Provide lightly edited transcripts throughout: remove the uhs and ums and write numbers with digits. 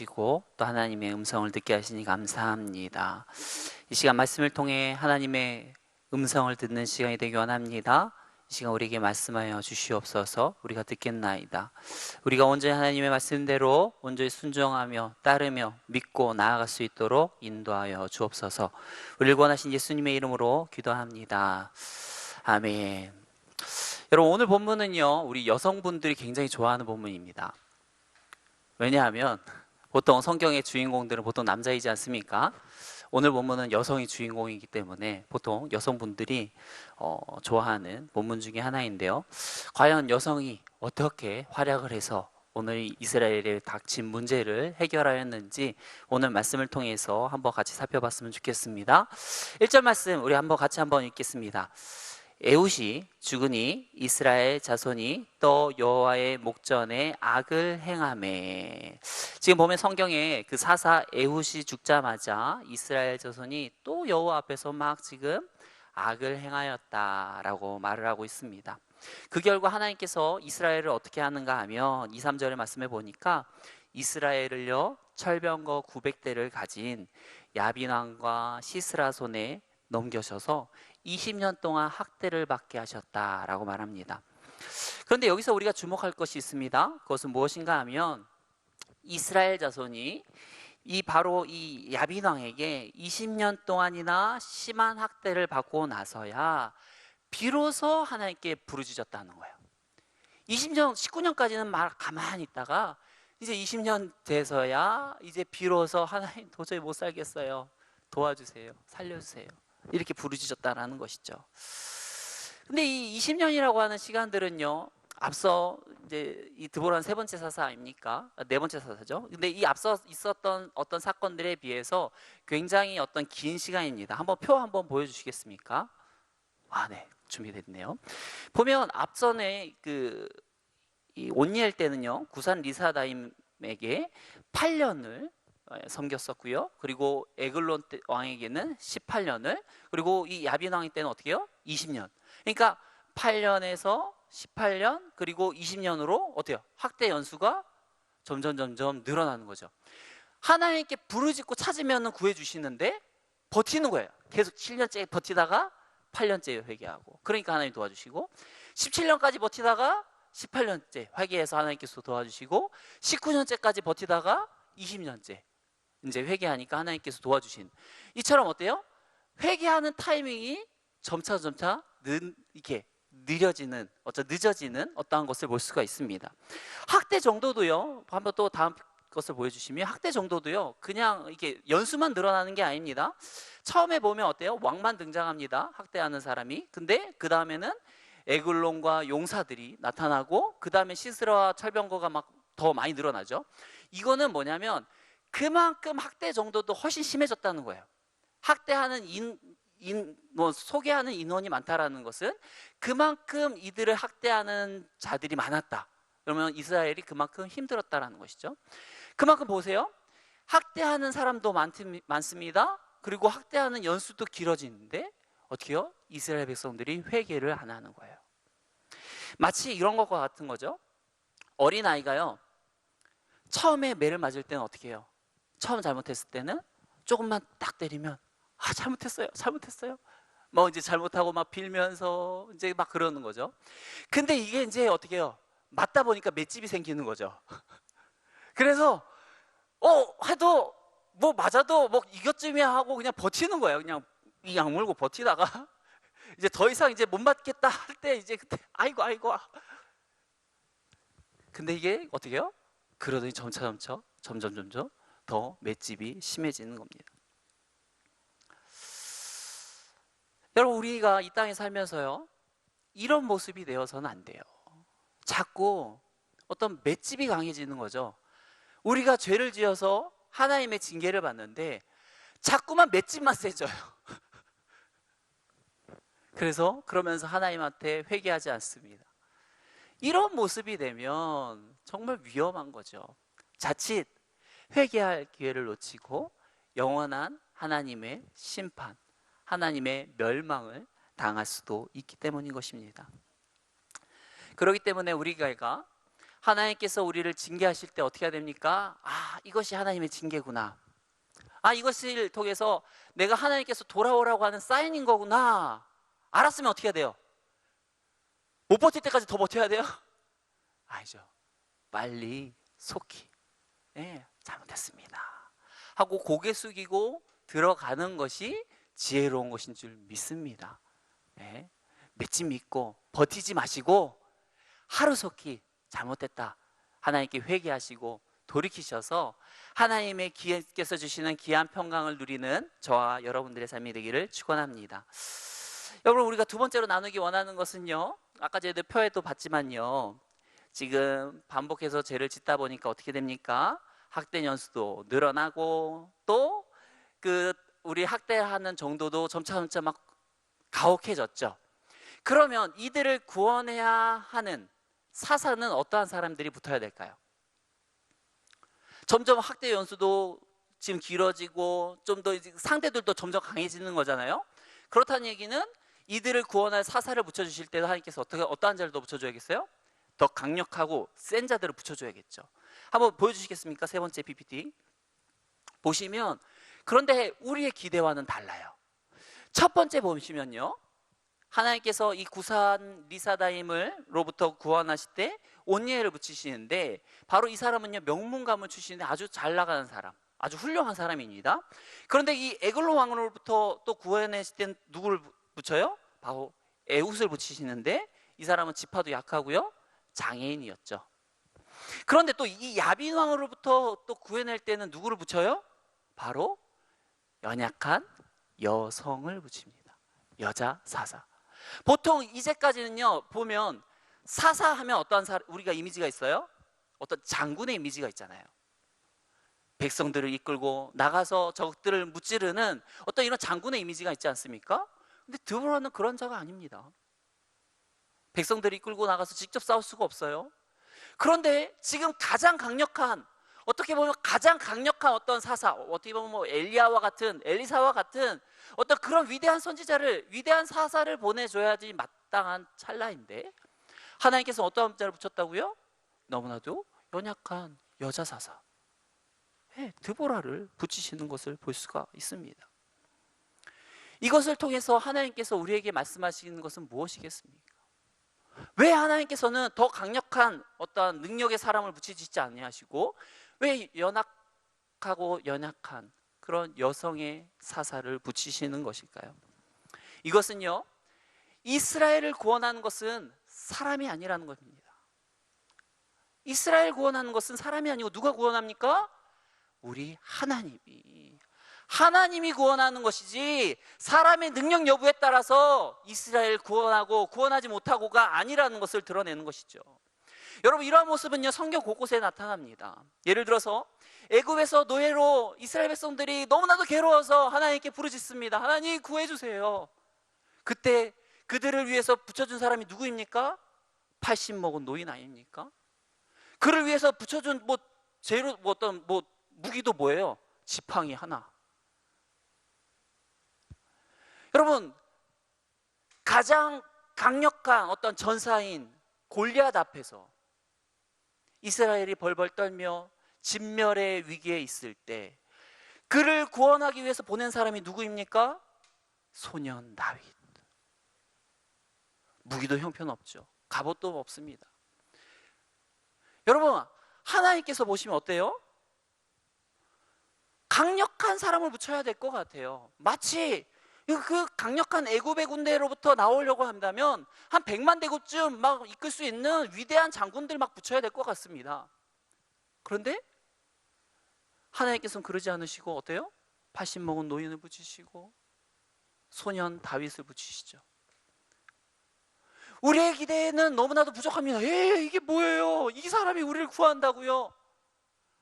주시고 또 하나님의 음성을 듣게 하시니 감사합니다. 이 시간 말씀을 통해 하나님의 음성을 듣는 시간이 되기 원합니다. 이 시간 우리에게 말씀하여 주시옵소서. 우리가 듣겠나이다. 우리가 온전히 하나님의 말씀대로 온전히 순종하며 따르며 믿고 나아갈 수 있도록 인도하여 주옵소서. 우리를 구원하신 예수님의 이름으로 기도합니다. 아멘. 여러분, 오늘 본문은요, 우리 여성분들이 굉장히 좋아하는 본문입니다. 왜냐하면 보통 성경의 주인공들은 보통 남자이지 않습니까? 오늘 본문은 여성이 주인공이기 때문에 보통 여성분들이 좋아하는 본문 중에 하나인데요. 과연 여성이 어떻게 활약을 해서 오늘 이스라엘에 닥친 문제를 해결하였는지 오늘 말씀을 통해서 한번 같이 살펴봤으면 좋겠습니다. 1절 말씀 우리 같이 한번 읽겠습니다. 에훗이 죽으니 이스라엘 자손이 또 여호와의 목전에 악을 행하매. 지금 보면 성경에 그 사사 에훗이 죽자마자 이스라엘 자손이 또 여호와 앞에서 막 지금 악을 행하였다라고 말을 하고 있습니다. 그 결과 하나님께서 이스라엘을 어떻게 하는가 하면 2, 3절의 말씀에 보니까 이스라엘을요 철병거 900대를 가진 야빈 왕과 시스라 손에 넘겨셔서 20년 동안 학대를 받게 하셨다라고 말합니다. 그런데 여기서 우리가 주목할 것이 있습니다. 그것은 무엇인가 하면 이스라엘 자손이 바로 이 야빈 왕에게 20년 동안이나 심한 학대를 받고 나서야 비로소 하나님께 부르짖었다는 거예요. 20년, 19년까지는 말 가만히 있다가 이제 20년 돼서야 이제 비로소 하나님 도저히 못 살겠어요. 도와주세요. 살려주세요. 이렇게 부르짖었다라는 것이죠. 근데 이 20년이라고 하는 시간들은요, 앞서 이제 이 드보라는 세 번째 사사 아닙니까? 네 번째 사사죠. 근데 이 앞서 있었던 어떤 사건들에 비해서 굉장히 어떤 긴 시간입니다. 한번 표 한번 보여주시겠습니까? 네, 준비됐네요. 보면 앞전에 이 온니엘 때는요, 구산 리사다임에게 8년을 섬겼었고요. 그리고 에글론 왕에게는 18년을, 그리고 이 야빈 왕 때는 어떻게 해요? 20년. 그러니까 8년에서 18년 그리고 20년으로 어때요? 학대 연수가 점점 늘어나는 거죠. 하나님께 부르짖고 찾으면 구해주시는데 버티는 거예요. 계속 7년째 버티다가 8년째 회개하고, 그러니까 하나님 도와주시고, 17년까지 버티다가 18년째 회개해서 하나님께서 도와주시고, 19년째까지 버티다가 20년째 이제 회개하니까 하나님께서 도와주신, 이처럼 어때요? 회개하는 타이밍이 점차 이렇게 늦어지는 어떠한 것을 볼 수가 있습니다. 학대 정도도요, 한번 또 다음 것을 보여주시면, 학대 정도도요 그냥 이렇게 연수만 늘어나는 게 아닙니다. 처음에 보면 어때요? 왕만 등장합니다. 학대하는 사람이. 근데 그 다음에는 에글론과 용사들이 나타나고, 그 다음에 시스라와 철병거가 막 더 많이 늘어나죠. 이거는 뭐냐면 그만큼 학대 정도도 훨씬 심해졌다는 거예요. 학대하는 소개하는 인원이 많다라는 것은 그만큼 이들을 학대하는 자들이 많았다. 그러면 이스라엘이 그만큼 힘들었다라는 것이죠. 그만큼 보세요. 학대하는 사람도 많습니다. 그리고 학대하는 연수도 길어지는데 어떻게 해요? 이스라엘 백성들이 회개를 안 하는 거예요. 마치 이런 것과 같은 거죠. 어린아이가요, 처음에 매를 맞을 때는 어떻게 해요? 처음 잘못했을 때는 조금만 딱 때리면 잘못했어요. 뭐 이제 잘못하고 막 빌면서 이제 막 그러는 거죠. 근데 이게 이제 어떻게 해요? 맞다 보니까 맷집이 생기는 거죠. 그래서 해도 뭐 맞아도 뭐 이것쯤이야 하고 그냥 버티는 거예요. 그냥 이 악물고 버티다가 이제 더 이상 이제 못 맞겠다 할 때 이제 그때 아이고. 근데 이게 어떻게 해요? 그러더니 점점 더 맷집이 심해지는 겁니다. 여러분, 우리가 이 땅에 살면서요, 이런 모습이 되어서는 안 돼요. 자꾸 어떤 맷집이 강해지는 거죠. 우리가 죄를 지어서 하나님의 징계를 받는데 자꾸만 맷집만 세져요. 그러면서 하나님한테 회개하지 않습니다. 이런 모습이 되면 정말 위험한 거죠. 자칫 회개할 기회를 놓치고 영원한 하나님의 심판, 하나님의 멸망을 당할 수도 있기 때문인 것입니다. 그렇기 때문에 우리가 하나님께서 우리를 징계하실 때 어떻게 해야 됩니까? 아, 이것이 하나님의 징계구나. 아, 이것을 통해서 내가 하나님께서 돌아오라고 하는 사인인 거구나. 알았으면 어떻게 해야 돼요? 못 버틸 때까지 더 버텨야 돼요? 아니죠. 빨리 속히 잘못했습니다 하고 고개 숙이고 들어가는 것이 지혜로운 것인 줄 믿습니다. 맺지 믿고 버티지 마시고 하루속히 잘못됐다 하나님께 회개하시고 돌이키셔서 하나님의 께서 주시는 귀한 평강을 누리는 저와 여러분들의 삶이 되기를 축원합니다. 여러분, 우리가 두 번째로 나누기 원하는 것은요, 아까 저희들 표에도 봤지만요, 지금 반복해서 죄를 짓다 보니까 어떻게 됩니까? 학대 연수도 늘어나고 또 우리 학대하는 정도도 점차 막 가혹해졌죠. 그러면 이들을 구원해야 하는 사사는 어떠한 사람들이 붙어야 될까요? 점점 학대 연수도 지금 길어지고 좀 더 상대들도 점점 강해지는 거잖아요. 그렇다는 얘기는 이들을 구원할 사사를 붙여주실 때도 하나님께서 어떠한 자를 더 붙여줘야겠어요? 더 강력하고 센 자들을 붙여줘야겠죠. 한번 보여주시겠습니까? 세 번째 PPT 보시면, 그런데 우리의 기대와는 달라요. 첫 번째 보시면요, 하나님께서 이 구산 리사다임으로부터 구원하실 때 온니엘을 붙이시는데, 바로 이 사람은요, 명문가문 출신인데 아주 잘 나가는 사람, 아주 훌륭한 사람입니다. 그런데 이 에글로 왕으로부터 또 구원하실 때 누구를 붙여요? 바로 에훗을 붙이시는데, 이 사람은 지파도 약하고요, 장애인이었죠. 그런데 또 이 야빈 왕으로부터 또 구해낼 때는 누구를 붙여요? 바로 연약한 여성을 붙입니다. 여자 사사. 보통 이제까지는요, 보면 사사하면 어떠한 우리가 이미지가 있어요? 어떤 장군의 이미지가 있잖아요. 백성들을 이끌고 나가서 적들을 무찌르는 어떤 이런 장군의 이미지가 있지 않습니까? 근데 드보라는 그런 자가 아닙니다. 백성들을 이끌고 나가서 직접 싸울 수가 없어요. 그런데 지금 가장 강력한, 어떻게 보면 가장 강력한 어떤 사사, 어떻게 보면 뭐 엘리야와 같은, 엘리사와 같은 어떤 그런 위대한 선지자를, 위대한 사사를 보내줘야지 마땅한 찰나인데, 하나님께서 어떠한 자를 붙였다고요? 너무나도 연약한 여자 사사, 드보라를 붙이시는 것을 볼 수가 있습니다. 이것을 통해서 하나님께서 우리에게 말씀하시는 것은 무엇이겠습니까? 왜 하나님께서는 더 강력한 어떤 능력의 사람을 붙이시지 아니하시고 왜 연약하고 연약한 그런 여성의 사사를 붙이시는 것일까요? 이것은요, 이스라엘을 구원하는 것은 사람이 아니라는 것입니다. 이스라엘 구원하는 것은 사람이 아니고 누가 구원합니까? 우리 하나님이 구원하는 것이지, 사람의 능력 여부에 따라서 이스라엘 구원하고 구원하지 못하고가 아니라는 것을 드러내는 것이죠. 여러분, 이러한 모습은요, 성경 곳곳에 나타납니다. 예를 들어서 애굽에서 노예로 이스라엘 백성들이 너무나도 괴로워서 하나님께 부르짖습니다. 하나님 구해주세요. 그때 그들을 위해서 붙여준 사람이 누구입니까? 80 먹은 노인 아닙니까? 그를 위해서 붙여준 재료, 어떤 무기도 뭐예요? 지팡이 하나. 여러분, 가장 강력한 어떤 전사인 골리앗 앞에서 이스라엘이 벌벌 떨며 진멸의 위기에 있을 때 그를 구원하기 위해서 보낸 사람이 누구입니까? 소년 다윗. 무기도 형편없죠. 갑옷도 없습니다. 여러분, 하나님께서 보시면 어때요? 강력한 사람을 붙여야 될 것 같아요. 마치 그 강력한 애굽의 군대로부터 나오려고 한다면 한 100만 대군쯤 막 이끌 수 있는 위대한 장군들 막 붙여야 될 것 같습니다. 그런데 하나님께서는 그러지 않으시고 어때요? 80 먹은 노인을 붙이시고 소년 다윗을 붙이시죠. 우리의 기대는 너무나도 부족합니다. 이게 뭐예요? 이 사람이 우리를 구한다고요?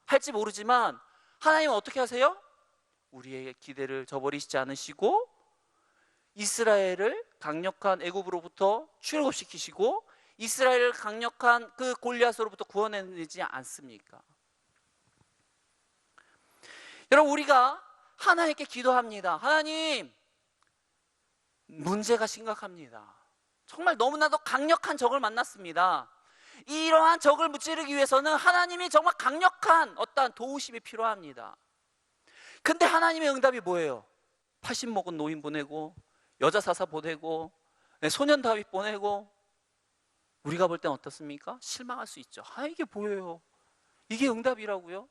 할지 모르지만 하나님은 어떻게 하세요? 우리의 기대를 저버리시지 않으시고 이스라엘을 강력한 애굽으로부터 출애굽시키시고 이스라엘을 강력한 그 골리앗으로부터 구원해내지 않습니까? 여러분, 우리가 하나님께 기도합니다. 하나님, 문제가 심각합니다. 정말 너무나도 강력한 적을 만났습니다. 이러한 적을 무찌르기 위해서는 하나님이 정말 강력한 어떠한 도우심이 필요합니다. 근데 하나님의 응답이 뭐예요? 80 먹은 노인 보내고, 여자 사사 보내고, 소년 다윗 보내고. 우리가 볼 땐 어떻습니까? 실망할 수 있죠. 이게 뭐예요? 이게 응답이라고요?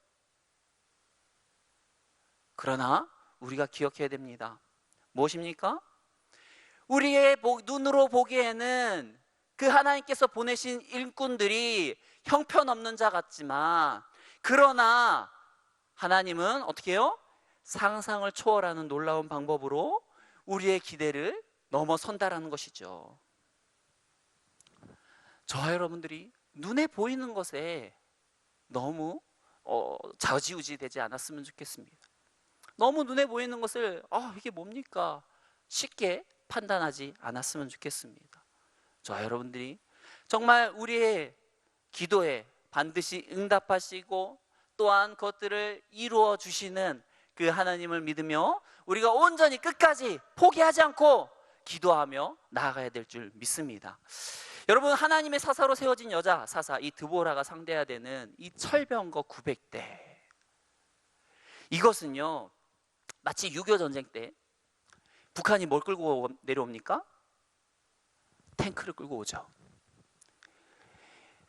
그러나 우리가 기억해야 됩니다. 무엇입니까? 우리의 눈으로 보기에는 그 하나님께서 보내신 일꾼들이 형편없는 자 같지만, 그러나 하나님은 어떻게 해요? 상상을 초월하는 놀라운 방법으로 우리의 기대를 넘어선다라는 것이죠. 저와 여러분들이 눈에 보이는 것에 너무 좌지우지 되지 않았으면 좋겠습니다. 너무 눈에 보이는 것을 이게 뭡니까? 쉽게 판단하지 않았으면 좋겠습니다. 저와 여러분들이 정말 우리의 기도에 반드시 응답하시고 또한 그것들을 이루어 주시는 그 하나님을 믿으며 우리가 온전히 끝까지 포기하지 않고 기도하며 나아가야 될 줄 믿습니다. 여러분, 하나님의 사사로 세워진 여자 사사 이 드보라가 상대해야 되는 이 철병거 900대, 이것은요 마치 6.25 전쟁 때 북한이 뭘 끌고 내려옵니까? 탱크를 끌고 오죠.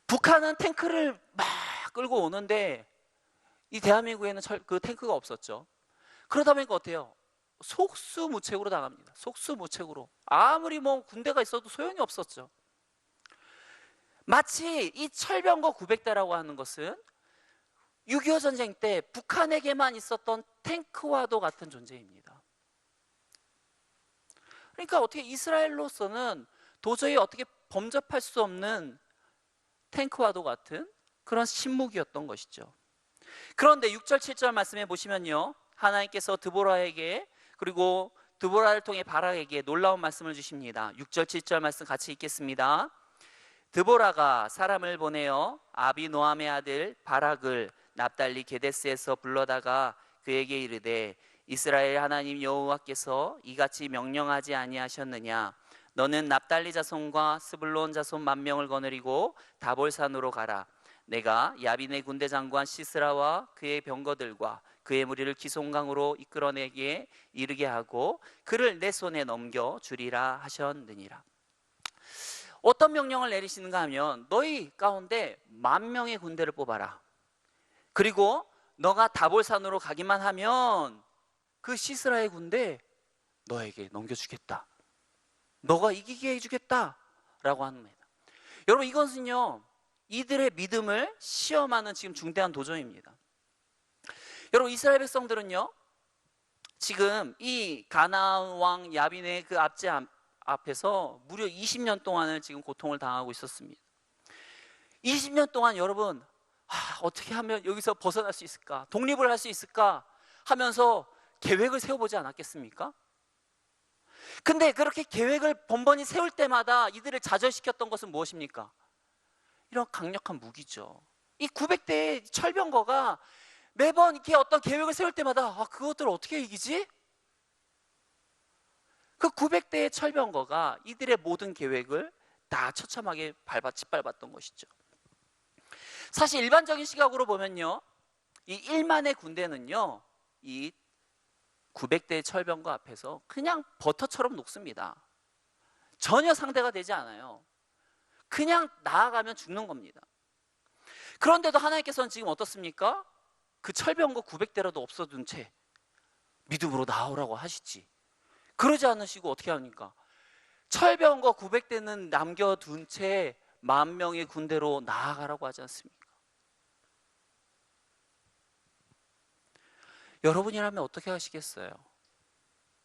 북한은 탱크를 막 끌고 오는데 이 대한민국에는 그 탱크가 없었죠. 그러다 보니까 어때요? 속수무책으로 나갑니다. 속수무책으로. 아무리 군대가 있어도 소용이 없었죠. 마치 이 철병거 900대라고 하는 것은 6.25 전쟁 때 북한에게만 있었던 탱크와도 같은 존재입니다. 그러니까 어떻게 이스라엘로서는 도저히 어떻게 범접할 수 없는 탱크와도 같은 그런 신무기였던 것이죠. 그런데 6절 7절 말씀해 보시면요, 하나님께서 드보라에게 그리고 드보라를 통해 바락에게 놀라운 말씀을 주십니다. 6절 7절 말씀 같이 읽겠습니다. 드보라가 사람을 보내어 아비노함의 아들 바락을 납달리 게데스에서 불러다가 그에게 이르되 이스라엘 하나님 여호와께서 이같이 명령하지 아니하셨느냐? 너는 납달리 자손과 스불론 자손 10,000명을 거느리고 다볼산으로 가라. 내가 야빈의 군대 장관 시스라와 그의 병거들과 그의 무리를 기송강으로 이끌어내게 이르게 하고 그를 내 손에 넘겨 주리라 하셨느니라. 어떤 명령을 내리시는가 하면 너희 가운데 10,000명의 군대를 뽑아라. 그리고 너가 다볼산으로 가기만 하면 그 시스라의 군대 너에게 넘겨주겠다. 너가 이기게 해주겠다 라고 합니다. 여러분, 이것은요 이들의 믿음을 시험하는 지금 중대한 도전입니다. 여러분, 이스라엘 백성들은요 지금 이 가나안 왕 야빈의 그 압제 앞에서 무려 20년 동안을 지금 고통을 당하고 있었습니다. 20년 동안 여러분 어떻게 하면 여기서 벗어날 수 있을까? 독립을 할 수 있을까? 하면서 계획을 세워보지 않았겠습니까? 근데 그렇게 계획을 번번이 세울 때마다 이들을 좌절시켰던 것은 무엇입니까? 이런 강력한 무기죠. 이 900대의 철병거가 매번 이렇게 어떤 계획을 세울 때마다 그것들을 어떻게 이기지? 그 900대의 철병거가 이들의 모든 계획을 다 처참하게 짓밟았던 것이죠. 사실 일반적인 시각으로 보면요, 이 1만의 군대는요 이 900대의 철병거 앞에서 그냥 버터처럼 녹습니다. 전혀 상대가 되지 않아요. 그냥 나아가면 죽는 겁니다. 그런데도 하나님께서는 지금 어떻습니까? 그 철병거 900대라도 없어둔 채 믿음으로 나오라고 하시지. 그러지 않으시고 어떻게 합니까? 철병거 900대는 남겨둔 채 10,000명의 군대로 나아가라고 하지 않습니까? 여러분이라면 어떻게 하시겠어요?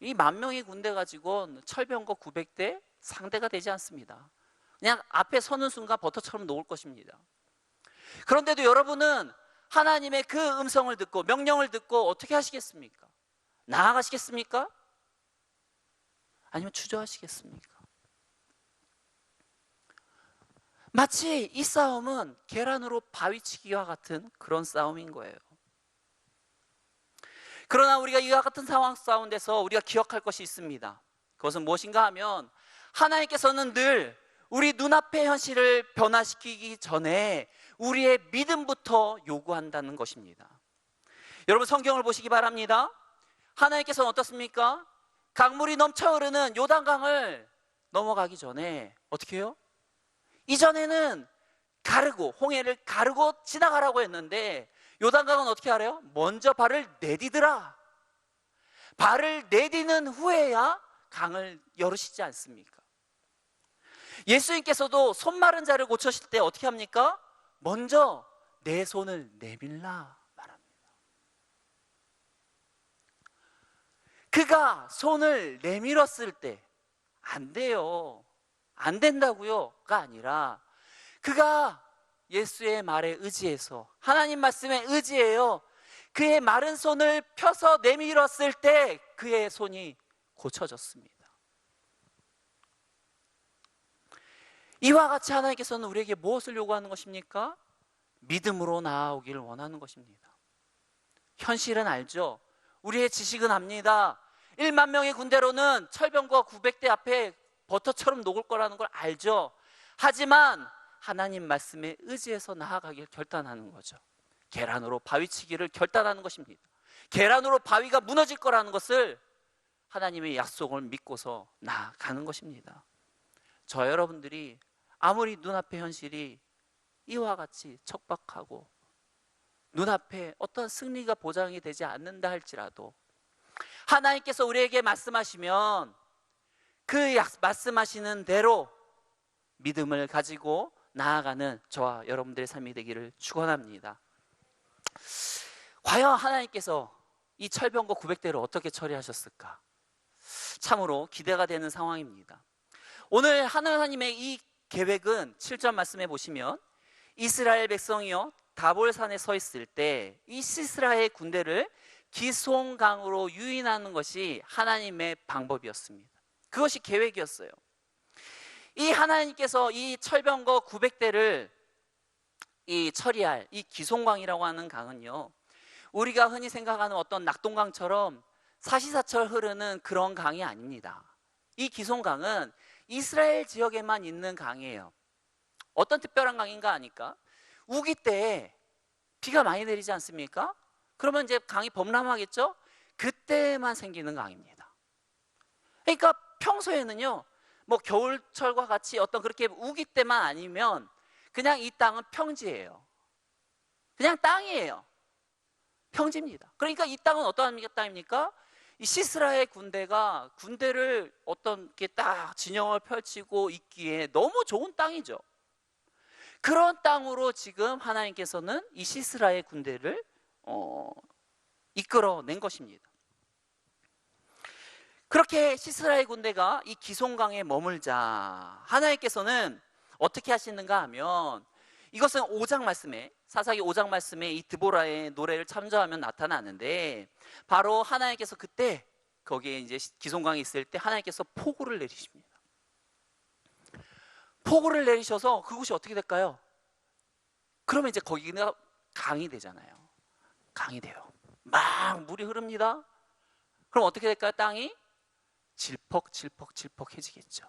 이 10,000명의 군대 가지고 철병거 900대 상대가 되지 않습니다. 그냥 앞에 서는 순간 버터처럼 녹을 것입니다. 그런데도 여러분은 하나님의 그 음성을 듣고 명령을 듣고 어떻게 하시겠습니까? 나아가시겠습니까? 아니면 주저하시겠습니까? 마치 이 싸움은 계란으로 바위치기와 같은 그런 싸움인 거예요. 그러나 우리가 이와 같은 상황 가운데서 우리가 기억할 것이 있습니다. 그것은 무엇인가 하면 하나님께서는 늘 우리 눈앞의 현실을 변화시키기 전에 우리의 믿음부터 요구한다는 것입니다. 여러분, 성경을 보시기 바랍니다. 하나님께서는 어떻습니까? 강물이 넘쳐 흐르는 요단강을 넘어가기 전에 어떻게 해요? 이전에는 가르고, 홍해를 가르고 지나가라고 했는데 요단강은 어떻게 하래요? 먼저 발을 내디드라. 발을 내디는 후에야 강을 열으시지 않습니까? 예수님께서도 손 마른 자를 고치실 때 어떻게 합니까? 먼저 내 손을 내밀라 말합니다. 그가 손을 내밀었을 때 안 돼요, 안 된다고요가 아니라 그가 예수의 말에 의지해서, 하나님 말씀에 의지해요, 그의 마른 손을 펴서 내밀었을 때 그의 손이 고쳐졌습니다. 이와 같이 하나님께서는 우리에게 무엇을 요구하는 것입니까? 믿음으로 나아오기를 원하는 것입니다. 현실은 알죠. 우리의 지식은 압니다. 1만 명의 군대로는 철병과 900대 앞에 버터처럼 녹을 거라는 걸 알죠. 하지만 하나님 말씀에 의지해서 나아가길 결단하는 거죠. 계란으로 바위치기를 결단하는 것입니다. 계란으로 바위가 무너질 거라는 것을 하나님의 약속을 믿고서 나아가는 것입니다. 저 여러분들이 아무리 눈앞의 현실이 이와 같이 척박하고 눈앞에 어떤 승리가 보장이 되지 않는다 할지라도 하나님께서 우리에게 말씀하시면 그 말씀하시는 대로 믿음을 가지고 나아가는 저와 여러분들의 삶이 되기를 축원합니다. 과연 하나님께서 이 철병거 900대를 어떻게 처리하셨을까? 참으로 기대가 되는 상황입니다. 오늘 하나님의 이 계획은 7절 말씀해 보시면 이스라엘 백성이요 다볼산에 서 있을 때 이 시스라의 군대를 기송강으로 유인하는 것이 하나님의 방법이었습니다. 그것이 계획이었어요. 이 하나님께서 이 철병거 900대를 이 처리할 이 기송강이라고 하는 강은요, 우리가 흔히 생각하는 어떤 낙동강처럼 사시사철 흐르는 그런 강이 아닙니다. 이 기송강은 이스라엘 지역에만 있는 강이에요. 어떤 특별한 강인가 하니까 우기 때 비가 많이 내리지 않습니까? 그러면 이제 강이 범람하겠죠? 그때만 생기는 강입니다. 그러니까 평소에는요, 뭐 겨울철과 같이 어떤 그렇게 우기 때만 아니면 그냥 이 땅은 평지예요. 그냥 땅이에요. 평지입니다. 그러니까 이 땅은 어떠한 땅입니까? 이 시스라의 군대를 어떤 게 딱 진영을 펼치고 있기에 너무 좋은 땅이죠. 그런 땅으로 지금 하나님께서는 이 시스라의 군대를 이끌어낸 것입니다. 그렇게 시스라의 군대가 이 기송강에 머물자 하나님께서는 어떻게 하시는가 하면, 이것은 5장 말씀에, 사사기 5장 말씀에 이 드보라의 노래를 참조하면 나타나는데, 바로 하나님께서 그때 거기에 이제 기송강이 있을 때 하나님께서 폭우를 내리십니다. 폭우를 내리셔서 그곳이 어떻게 될까요? 그러면 이제 거기가 강이 되잖아요. 강이 돼요. 막 물이 흐릅니다. 그럼 어떻게 될까요? 땅이 질퍽질퍽해지겠죠.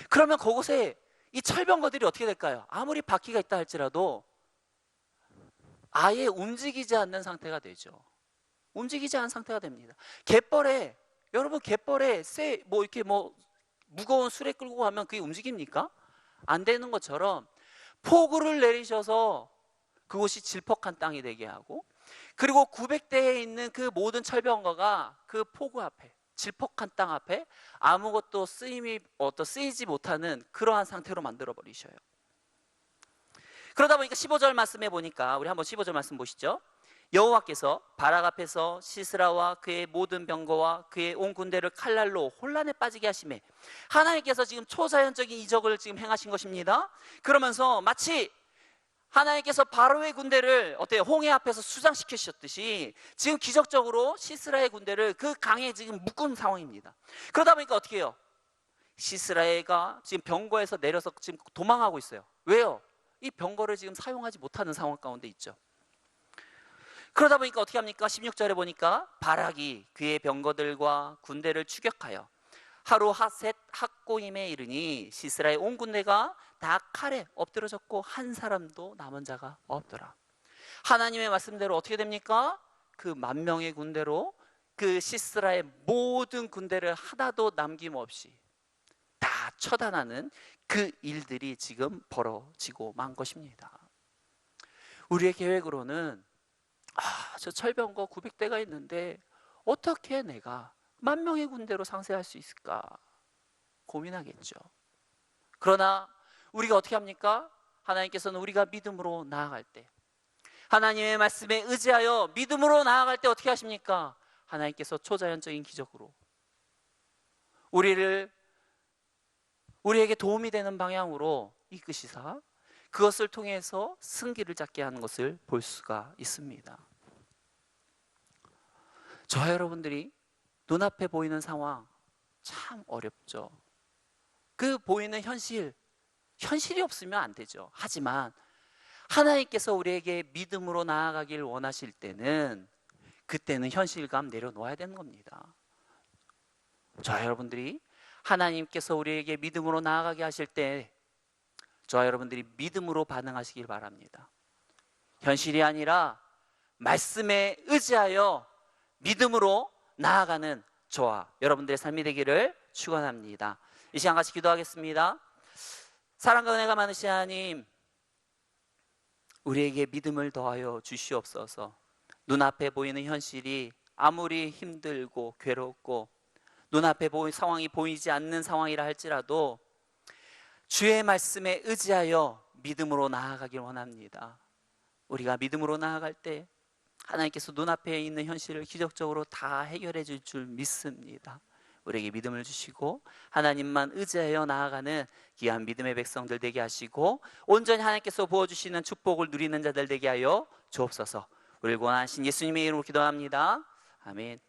그러면 그곳에 이 철병거들이 어떻게 될까요? 아무리 바퀴가 있다 할지라도 아예 움직이지 않는 상태가 되죠. 움직이지 않은 상태가 됩니다. 여러분 갯벌에 이렇게 무거운 수레 끌고 가면 그게 움직입니까? 안 되는 것처럼 폭우를 내리셔서 그곳이 질퍽한 땅이 되게 하고, 그리고 900대에 있는 그 모든 철병거가 그 폭우 앞에, 질퍽한 땅 앞에 아무것도 쓰이지 못하는 그러한 상태로 만들어 버리셔요. 그러다 보니까 15절 말씀해 보니까, 우리 한번 15절 말씀 보시죠. 여호와께서 바락 앞에서 시스라와 그의 모든 병거와 그의 온 군대를 칼날로 혼란에 빠지게 하시매, 하나님께서 지금 초자연적인 이적을 지금 행하신 것입니다. 그러면서 마치 하나님께서 바로의 군대를 홍해 앞에서 수장시키셨듯이 지금 기적적으로 시스라의 군대를 그 강에 지금 묶은 상황입니다. 그러다 보니까 어떻게 해요? 시스라가 지금 병거에서 내려서 지금 도망하고 있어요. 왜요? 이 병거를 지금 사용하지 못하는 상황 가운데 있죠. 그러다 보니까 어떻게 합니까? 16절에 보니까 바락이 그의 병거들과 군대를 추격하여 하루 핫셋 핫고임에 이르니 시스라의 온 군대가 다 칼에 엎드러졌고 한 사람도 남은 자가 없더라. 하나님의 말씀대로 어떻게 됩니까? 그 10,000명의 군대로 그 시스라의 모든 군대를 하나도 남김없이 다 처단하는 그 일들이 지금 벌어지고 만 것입니다. 우리의 계획으로는 저 철병거 900대가 있는데 어떻게 내가 10,000명의 군대로 상대할 수 있을까 고민하겠죠. 그러나 우리가 어떻게 합니까? 하나님께서는 우리가 믿음으로 나아갈 때, 하나님의 말씀에 의지하여 믿음으로 나아갈 때 어떻게 하십니까? 하나님께서 초자연적인 기적으로 우리에게 도움이 되는 방향으로 이끄시사 그것을 통해서 승기를 잡게 하는 것을 볼 수가 있습니다. 저와 여러분들이 눈앞에 보이는 상황 참 어렵죠. 그 보이는 현실이 없으면 안 되죠. 하지만 하나님께서 우리에게 믿음으로 나아가길 원하실 때는 그때는 현실감 내려놓아야 되는 겁니다. 저와 여러분들이 하나님께서 우리에게 믿음으로 나아가게 하실 때 저와 여러분들이 믿음으로 반응하시길 바랍니다. 현실이 아니라 말씀에 의지하여 믿음으로 나아가는 저와 여러분들의 삶이 되기를 축원합니다. 이 시간 같이 기도하겠습니다. 사랑과 은혜가 많으신 하나님, 우리에게 믿음을 더하여 주시옵소서. 눈앞에 보이는 현실이 아무리 힘들고 괴롭고 눈앞에 상황이 보이지 않는 상황이라 할지라도 주의 말씀에 의지하여 믿음으로 나아가길 원합니다. 우리가 믿음으로 나아갈 때 하나님께서 눈앞에 있는 현실을 기적적으로 다 해결해 줄 줄 믿습니다. 우리에게 믿음을 주시고 하나님만 의지하여 나아가는 귀한 믿음의 백성들 되게 하시고 온전히 하나님께서 부어주시는 축복을 누리는 자들 되게 하여 주옵소서. 우리를 구원하신 예수님의 이름으로 기도합니다. 아멘.